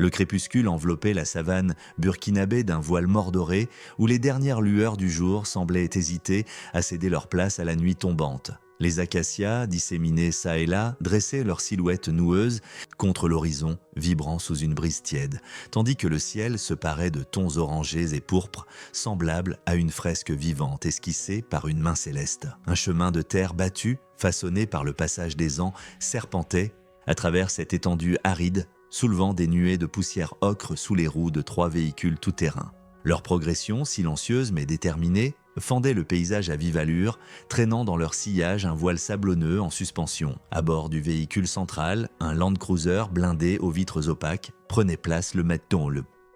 Le crépuscule enveloppait la savane burkinabé d'un voile mordoré où les dernières lueurs du jour semblaient hésiter à céder leur place à la nuit tombante. Les acacias, disséminés çà et là, dressaient leurs silhouettes noueuses contre l'horizon, vibrant sous une brise tiède, tandis que le ciel se parait de tons orangés et pourpres, semblables à une fresque vivante esquissée par une main céleste. Un chemin de terre battu, façonné par le passage des ans, serpentait à travers cette étendue aride, soulevant des nuées de poussière ocre sous les roues de 3 véhicules tout-terrain. Leur progression, silencieuse mais déterminée, fendait le paysage à vive allure, traînant dans leur sillage un voile sablonneux en suspension. À bord du véhicule central, un Land Cruiser blindé aux vitres opaques prenait place le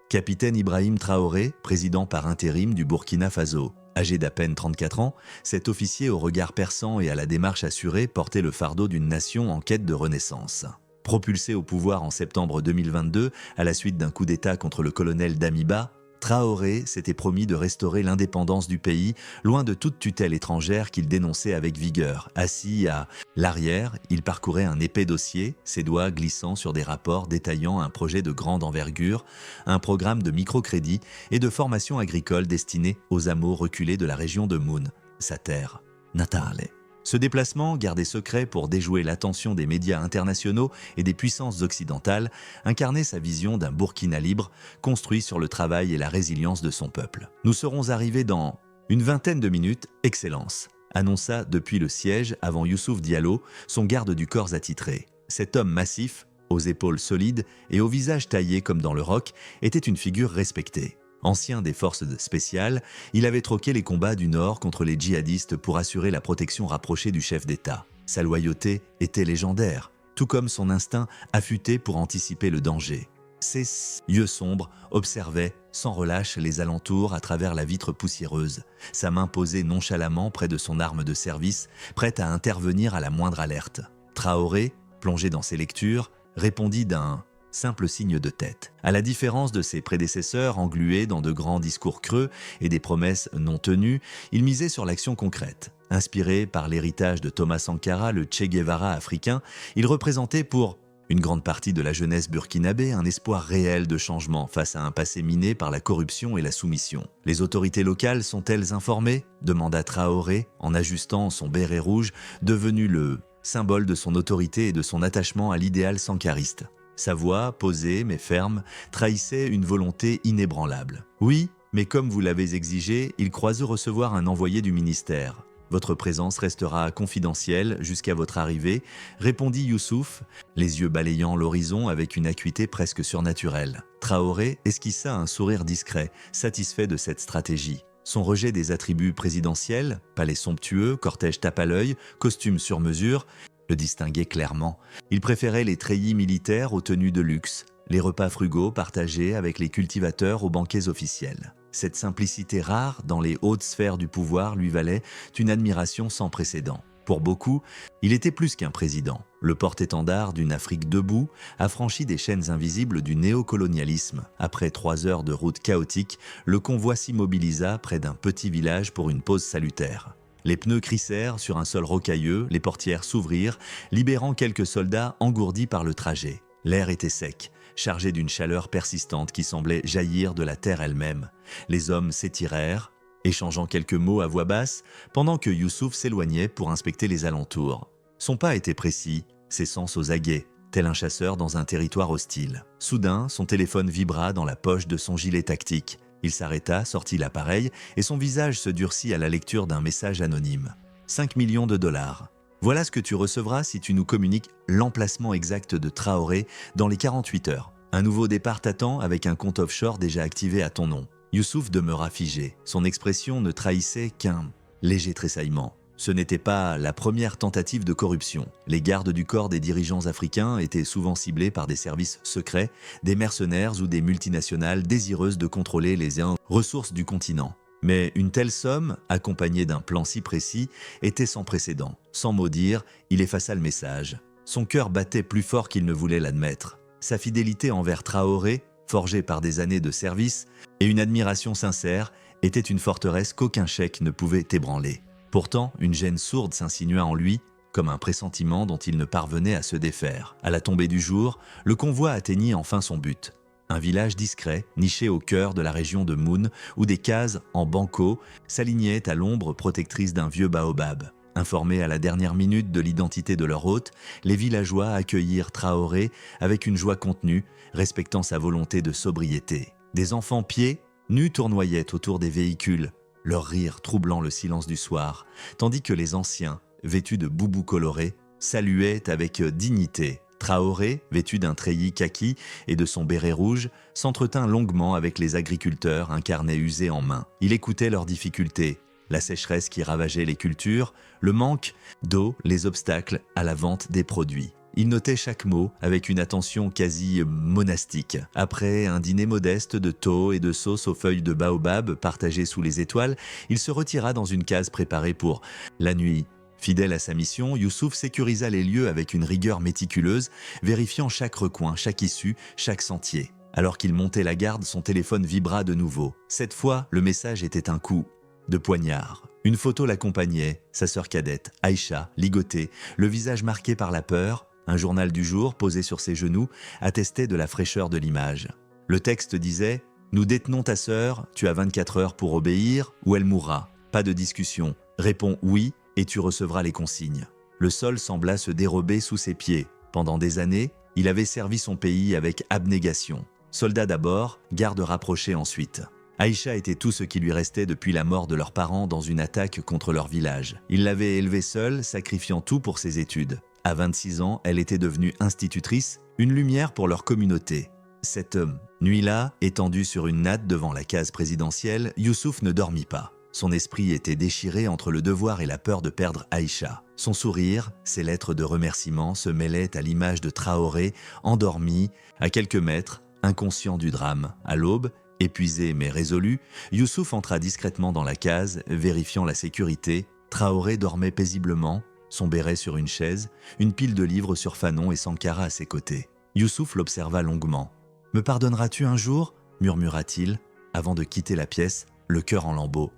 capitaine Ibrahim Traoré, président par intérim du Burkina Faso. Âgé d'à peine 34 ans, cet officier au regard perçant et à la démarche assurée portait le fardeau d'une nation en quête de renaissance. Propulsé au pouvoir en septembre 2022 à la suite d'un coup d'État contre le colonel Damiba, Traoré s'était promis de restaurer l'indépendance du pays, loin de toute tutelle étrangère qu'il dénonçait avec vigueur. Assis à l'arrière, il parcourait un épais dossier, ses doigts glissant sur des rapports détaillant un projet de grande envergure, un programme de microcrédit et de formation agricole destiné aux hameaux reculés de la région de Moune, sa terre natale. Ce déplacement, gardé secret pour déjouer l'attention des médias internationaux et des puissances occidentales, incarnait sa vision d'un Burkina libre, construit sur le travail et la résilience de son peuple. « Nous serons arrivés dans une vingtaine de minutes, Excellence », annonça depuis le siège avant Youssouf Diallo, son garde du corps attitré. Cet homme massif, aux épaules solides et au visage taillé comme dans le roc, était une figure respectée. Ancien des forces spéciales, il avait troqué les combats du Nord contre les djihadistes pour assurer la protection rapprochée du chef d'État. Sa loyauté était légendaire, tout comme son instinct affûté pour anticiper le danger. Ses yeux sombres observaient sans relâche les alentours à travers la vitre poussiéreuse, sa main posée nonchalamment près de son arme de service, prête à intervenir à la moindre alerte. Traoré, plongé dans ses lectures, répondit d'un simple signe de tête. À la différence de ses prédécesseurs englués dans de grands discours creux et des promesses non tenues, il misait sur l'action concrète. Inspiré par l'héritage de Thomas Sankara, le Che Guevara africain, il représentait pour une grande partie de la jeunesse burkinabé un espoir réel de changement face à un passé miné par la corruption et la soumission. « Les autorités locales sont-elles informées ?» demanda Traoré en ajustant son béret rouge, devenu le symbole de son autorité et de son attachement à l'idéal sankariste. Sa voix, posée mais ferme, trahissait une volonté inébranlable. « Oui, mais comme vous l'avez exigé, il croise recevoir un envoyé du ministère. Votre présence restera confidentielle jusqu'à votre arrivée, » répondit Youssouf, les yeux balayant l'horizon avec une acuité presque surnaturelle. Traoré esquissa un sourire discret, satisfait de cette stratégie. Son rejet des attributs présidentiels, palais somptueux, cortège tape à l'œil, costume sur mesure, le distinguait clairement. Il préférait les treillis militaires aux tenues de luxe, les repas frugaux partagés avec les cultivateurs aux banquets officiels. Cette simplicité rare dans les hautes sphères du pouvoir lui valait une admiration sans précédent. Pour beaucoup, il était plus qu'un président. Le porte-étendard d'une Afrique debout, affranchi des chaînes invisibles du néocolonialisme. Après 3 heures de route chaotique, le convoi s'immobilisa près d'un petit village pour une pause salutaire. Les pneus crissèrent sur un sol rocailleux, les portières s'ouvrirent, libérant quelques soldats engourdis par le trajet. L'air était sec, chargé d'une chaleur persistante qui semblait jaillir de la terre elle-même. Les hommes s'étirèrent, échangeant quelques mots à voix basse, pendant que Youssouf s'éloignait pour inspecter les alentours. Son pas était précis, ses sens aux aguets, tel un chasseur dans un territoire hostile. Soudain, son téléphone vibra dans la poche de son gilet tactique. Il s'arrêta, sortit l'appareil et son visage se durcit à la lecture d'un message anonyme. 5 millions de dollars. Voilà ce que tu recevras si tu nous communiques l'emplacement exact de Traoré dans les 48 heures. Un nouveau départ t'attend avec un compte offshore déjà activé à ton nom. Youssouf demeura figé. Son expression ne trahissait qu'un léger tressaillement. Ce n'était pas la première tentative de corruption. Les gardes du corps des dirigeants africains étaient souvent ciblés par des services secrets, des mercenaires ou des multinationales désireuses de contrôler les ressources du continent. Mais une telle somme, accompagnée d'un plan si précis, était sans précédent. Sans mot dire, il effaça le message. Son cœur battait plus fort qu'il ne voulait l'admettre. Sa fidélité envers Traoré, forgée par des années de service, et une admiration sincère, était une forteresse qu'aucun chèque ne pouvait ébranler. Pourtant, une gêne sourde s'insinua en lui, comme un pressentiment dont il ne parvenait à se défaire. À la tombée du jour, le convoi atteignit enfin son but. un village discret, niché au cœur de la région de Moon, où des cases en banco s'alignaient à l'ombre protectrice d'un vieux baobab. Informés à la dernière minute de l'identité de leur hôte, les villageois accueillirent Traoré avec une joie contenue, respectant sa volonté de sobriété. Des enfants pieds nus tournoyaient autour des véhicules, leur rire troublant le silence du soir, tandis que les anciens, vêtus de boubous colorés, saluaient avec dignité. Traoré, vêtu d'un treillis kaki et de son béret rouge, s'entretint longuement avec les agriculteurs, un carnet usé en main. Il écoutait leurs difficultés, la sécheresse qui ravageait les cultures, le manque d'eau, les obstacles à la vente des produits. Il notait chaque mot avec une attention quasi monastique. Après un dîner modeste de thau et de sauce aux feuilles de baobab partagées sous les étoiles, il se retira dans une case préparée pour la nuit. Fidèle à sa mission, Youssouf sécurisa les lieux avec une rigueur méticuleuse, vérifiant chaque recoin, chaque issue, chaque sentier. Alors qu'il montait la garde, son téléphone vibra de nouveau. Cette fois, le message était un coup de poignard. Une photo l'accompagnait, sa sœur cadette, Aïcha, ligotée, le visage marqué par la peur. Un journal du jour, posé sur ses genoux, attestait de la fraîcheur de l'image. Le texte disait « Nous détenons ta sœur, tu as 24 heures pour obéir ou elle mourra. Pas de discussion. Réponds oui et tu recevras les consignes. » Le sol sembla se dérober sous ses pieds. Pendant des années, il avait servi son pays avec abnégation. Soldat d'abord, garde rapproché ensuite. Aïcha était tout ce qui lui restait depuis la mort de leurs parents dans une attaque contre leur village. Il l'avait élevée seule, sacrifiant tout pour ses études. À 26 ans, elle était devenue institutrice, une lumière pour leur communauté. Cette nuit-là, étendu sur une natte devant la case présidentielle, Youssouf ne dormit pas. Son esprit était déchiré entre le devoir et la peur de perdre Aïcha. Son sourire, ses lettres de remerciement se mêlaient à l'image de Traoré, endormi, à quelques mètres, inconscient du drame. À l'aube, épuisé mais résolu, Youssouf entra discrètement dans la case, vérifiant la sécurité. Traoré dormait paisiblement, son béret sur une chaise, une pile de livres sur Fanon et Sankara à ses côtés. Youssouf l'observa longuement. « Me pardonneras-tu un jour ?» murmura-t-il, avant de quitter la pièce, le cœur en lambeaux.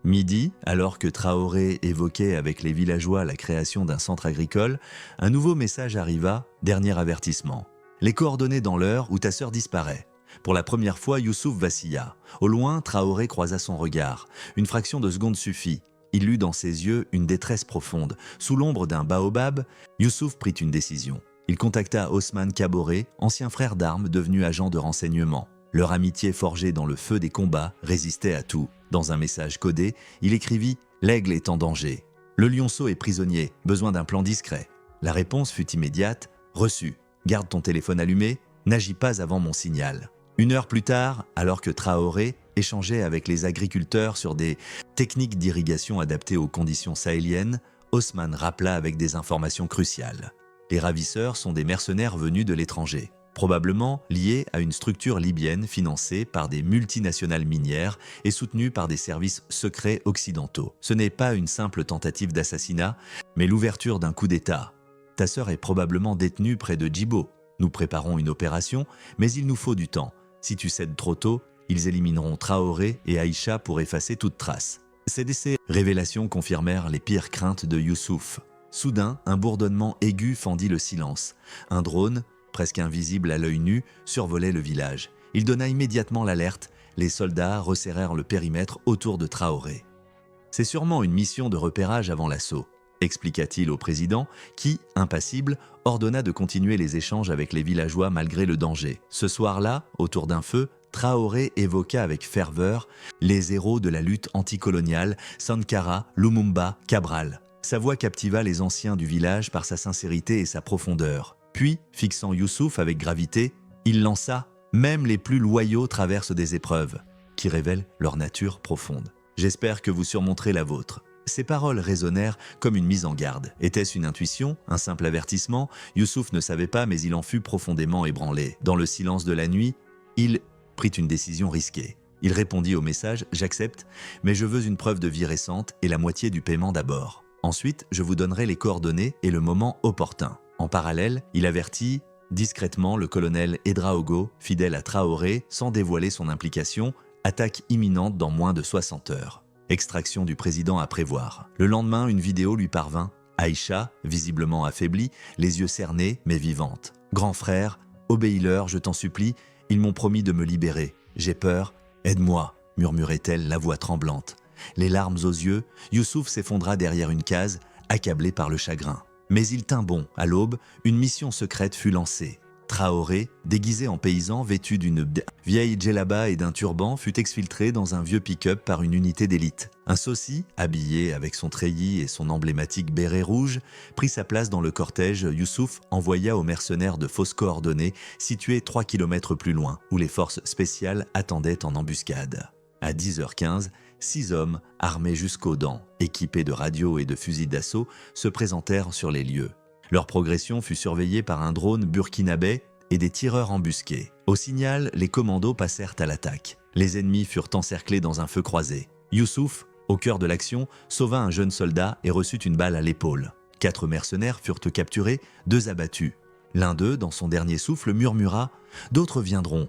Midi, alors que Traoré évoquait avec les villageois la création d'un centre agricole, un nouveau message arriva, dernier avertissement. « Les coordonnées dans l'heure où ta sœur disparaît. » Pour la première fois, Youssouf vacilla. Au loin, Traoré croisa son regard. Une fraction de seconde suffit. Il lut dans ses yeux une détresse profonde. Sous l'ombre d'un baobab, Youssouf prit une décision. Il contacta Osman Kaboré, ancien frère d'armes devenu agent de renseignement. Leur amitié forgée dans le feu des combats résistait à tout. Dans un message codé, il écrivit « L'aigle est en danger. Le lionceau est prisonnier, besoin d'un plan discret. » La réponse fut immédiate « Reçu. Garde ton téléphone allumé, n'agis pas avant mon signal. » Une heure plus tard, alors que Traoré échangeait avec les agriculteurs sur des techniques d'irrigation adaptées aux conditions sahéliennes, Osman rappela avec des informations cruciales. Les ravisseurs sont des mercenaires venus de l'étranger, probablement liés à une structure libyenne financée par des multinationales minières et soutenue par des services secrets occidentaux. Ce n'est pas une simple tentative d'assassinat, mais l'ouverture d'un coup d'État. Ta sœur est probablement détenue près de Djibo. Nous préparons une opération, mais il nous faut du temps. Si tu cèdes trop tôt, ils élimineront Traoré et Aïcha pour effacer toute trace. Ces révélations confirmèrent les pires craintes de Youssouf. Soudain, un bourdonnement aigu fendit le silence. Un drone, presque invisible à l'œil nu, survolait le village. Il donna immédiatement l'alerte. Les soldats resserrèrent le périmètre autour de Traoré. « C'est sûrement une mission de repérage avant l'assaut », expliqua-t-il au président, qui, impassible, ordonna de continuer les échanges avec les villageois malgré le danger. Ce soir-là, autour d'un feu, Traoré évoqua avec ferveur les héros de la lutte anticoloniale, Sankara, Lumumba, Cabral. Sa voix captiva les anciens du village par sa sincérité et sa profondeur. Puis, fixant Youssouf avec gravité, il lança « Même les plus loyaux traversent des épreuves » qui révèlent leur nature profonde. « J'espère que vous surmonterez la vôtre. » Ces paroles résonnèrent comme une mise en garde. Était-ce une intuition, un simple avertissement? Youssouf ne savait pas, mais il en fut profondément ébranlé. Dans le silence de la nuit, il prit une décision risquée. Il répondit au message « J'accepte, mais je veux une preuve de vie récente et la moitié du paiement d'abord. Ensuite, je vous donnerai les coordonnées et le moment opportun. » En parallèle, il avertit discrètement le colonel Edraogo, fidèle à Traoré, sans dévoiler son implication, attaque imminente dans moins de 60 heures. Extraction du président à prévoir. Le lendemain, une vidéo lui parvint. Aïcha, visiblement affaiblie, les yeux cernés mais vivante. « Grand frère, obéis-leur, je t'en supplie, Ils m'ont promis de me libérer. J'ai peur. Aide-moi, murmurait-elle, la voix tremblante. Les larmes aux yeux, Youssouf s'effondra derrière une case, accablé par le chagrin. Mais il tint bon. À l'aube, une mission secrète fut lancée. Traoré, déguisé en paysan, vêtu d'une vieille djellaba et d'un turban, fut exfiltré dans un vieux pick-up par une unité d'élite. Un sosie, habillé avec son treillis et son emblématique béret rouge, prit sa place dans le cortège. Youssouf envoya aux mercenaires de fausses coordonnées situées 3 km plus loin, où les forces spéciales attendaient en embuscade. À 10h15, 6 hommes, armés jusqu'aux dents, équipés de radios et de fusils d'assaut, se présentèrent sur les lieux. Leur progression fut surveillée par un drone burkinabé et des tireurs embusqués. Au signal, les commandos passèrent à l'attaque. Les ennemis furent encerclés dans un feu croisé. Youssouf, au cœur de l'action, sauva un jeune soldat et reçut une balle à l'épaule. 4 mercenaires furent capturés, 2 abattus. L'un d'eux, dans son dernier souffle, murmura « D'autres viendront.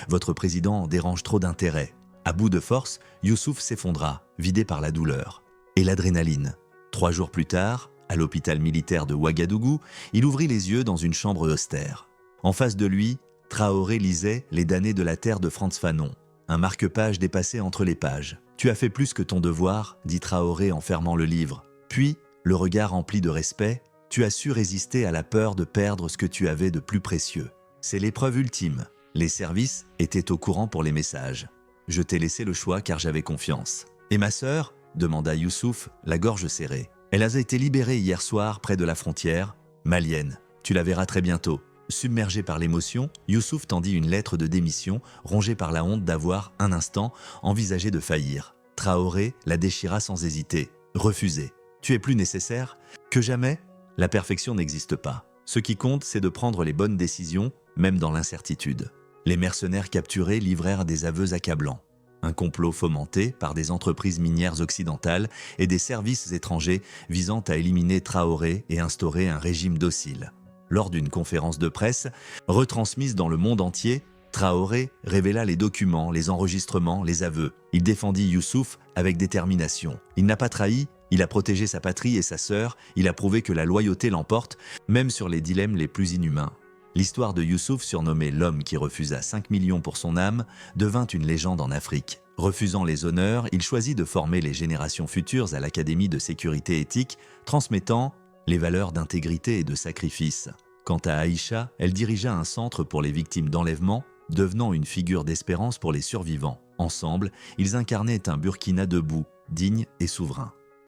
Votre président dérange trop d'intérêt. » À bout de force, Youssouf s'effondra, vidé par la douleur et l'adrénaline. 3 jours plus tard, à l'hôpital militaire de Ouagadougou, il ouvrit les yeux dans une chambre austère. En face de lui, Traoré lisait « Les damnés de la terre » de Frantz Fanon. Un marque-page dépassait entre les pages. « Tu as fait plus que ton devoir », dit Traoré en fermant le livre. Puis, le regard empli de respect, « Tu as su résister à la peur de perdre ce que tu avais de plus précieux. C'est l'épreuve ultime. Les services étaient au courant pour les messages. Je t'ai laissé le choix car j'avais confiance. »« Et ma sœur ?» demanda Youssouf, la gorge serrée. « Elle a été libérée hier soir près de la frontière, malienne. Tu la verras très bientôt. » Submergé par l'émotion, Youssouf tendit une lettre de démission, rongé par la honte d'avoir, un instant, envisagé de faillir. Traoré la déchira sans hésiter. Refusé. « Tu es plus nécessaire que jamais ? La perfection n'existe pas. Ce qui compte, c'est de prendre les bonnes décisions, même dans l'incertitude. » Les mercenaires capturés livrèrent des aveux accablants. Un complot fomenté par des entreprises minières occidentales et des services étrangers visant à éliminer Traoré et instaurer un régime docile. Lors d'une conférence de presse, retransmise dans le monde entier, Traoré révéla les documents, les enregistrements, les aveux. Il défendit Youssouf avec détermination. Il n'a pas trahi, il a protégé sa patrie et sa sœur, il a prouvé que la loyauté l'emporte, même sur les dilemmes les plus inhumains. L'histoire de Youssouf, surnommé l'homme qui refusa 5 millions pour son âme, devint une légende en Afrique. Refusant les honneurs, il choisit de former les générations futures à l'Académie de sécurité éthique, transmettant les valeurs d'intégrité et de sacrifice. Quant à Aïcha, elle dirigea un centre pour les victimes d'enlèvement, devenant une figure d'espérance pour les survivants. Ensemble, ils incarnaient un Burkina debout, digne et souverain.